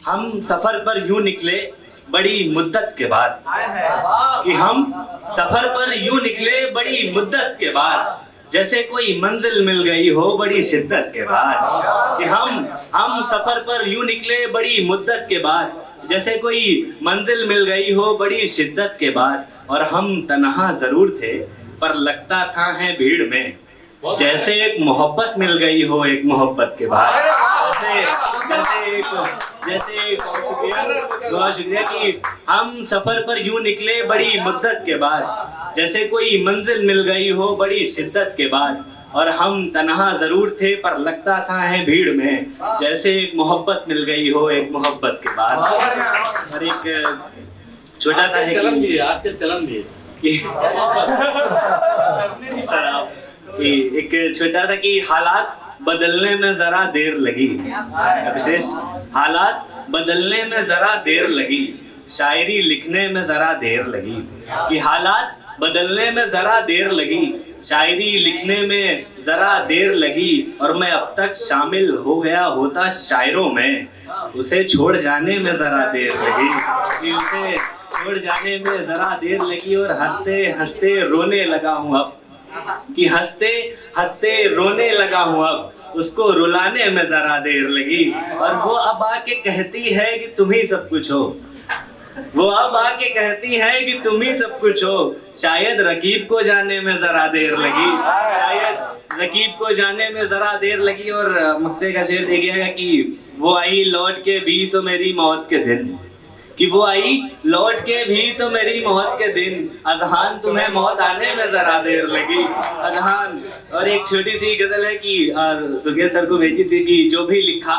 हम सफर पर यूं निकले बड़ी मुद्दत के बाद, कि हम सफर पर यूं निकले बड़ी मुद्दत के बाद, जैसे कोई मंजिल मिल गई हो बड़ी शिद्दत के बाद। कि हम सफर पर यूं निकले बड़ी मुद्दत के बाद, जैसे कोई मंजिल मिल गई हो बड़ी शिद्दत के बाद। और हम तन्हा जरूर थे पर लगता था है भीड़ में, जैसे एक मोहब्बत मिल गई हो एक मोहब्बत के बाद। बहुत शुक्रिया कि हम सफर पर यूं निकले बड़ी मुद्दत के बाद, जैसे कोई मंजिल मिल गई हो बड़ी शिद्दत के बाद। और हम तन्हा जरूर थे पर लगता था है भीड़ में, जैसे एक मोहब्बत मिल गई हो एक मोहब्बत के बाद। और एक छोटा सा चलन भी है, आजकल चलन भी है कि एक छोटा सा कि हालात बदलने में जरा देर लगी, विशेष हालात बदलने में जरा देर लगी, शायरी लिखने में जरा देर लगी। कि हालात बदलने में जरा देर लगी, शायरी लिखने में जरा देर लगी। और मैं अब तक शामिल हो गया होता शायरों में, उसे छोड़ जाने में जरा देर लगी। कि उसे छोड़ जाने में जरा देर लगी। और हंसते हंसते रोने लगा हूँ अब, कि हंसते हंसते रोने लगा हूँ अब, उसको रुलाने में जरा देर लगी। और वो अब आके कहती है कि तुम ही सब कुछ हो, वो अब आके कहती है कि तुम ही सब कुछ हो। शायद रकीब को जाने में जरा देर लगी, शायद रकीब को जाने में जरा देर लगी। और मक्ते का शेर देखिएगा कि वो आई लौट के भी तो मेरी मौत के दिन, कि वो आई लौट के भी तो मेरी मौत के दिन, अजहान तुम्हें मौत आने में जरा देर लगी, अजहान। और एक छोटी सी गजल है कि दुर्गेश सर को भेजी थी कि जो भी लिखा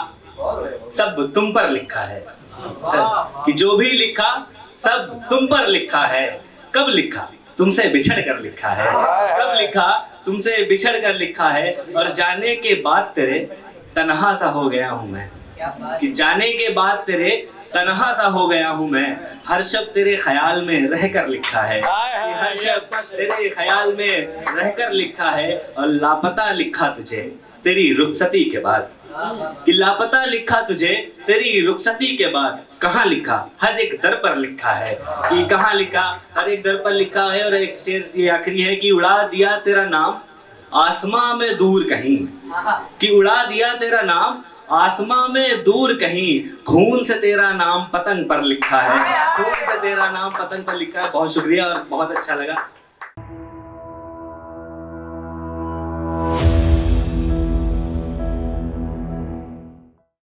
सब तुम पर लिखा है, कि जो भी लिखा सब तुम पर लिखा है। कब लिखा? तुमसे बिछड़ कर लिखा है। कब लिखा? तुमसे बिछड़ कर लिखा है। और जाने के बाद तेरे तन्हा सा हो गया हूँ मैं, कि जाने के बाद तेरे तन्हा सा हो गया हूँ मैं। हर शब्द तेरे ख्याल में रह कर लिखा है, कि हर शब्द तेरे ख्याल में रह कर लिखा है। और लापता लिखा तुझे तेरी रुखसती के बाद, कि लापता लिखा तुझे तेरी रुखसती के बाद। कहाँ लिखा? हर एक दर पर लिखा है, कि कहाँ लिखा? हर एक दर पर लिखा है। और एक शेर ये आखिरी है कि उड़ा दिया तेरा नाम आसमां में दूर कहीं, कि उड़ा दिया तेरा नाम आसमां में दूर कहीं। खून से तेरा नाम पतन पर लिखा है, खून से तेरा नाम पतन पर लिखा है। बहुत शुक्रिया और बहुत अच्छा लगा।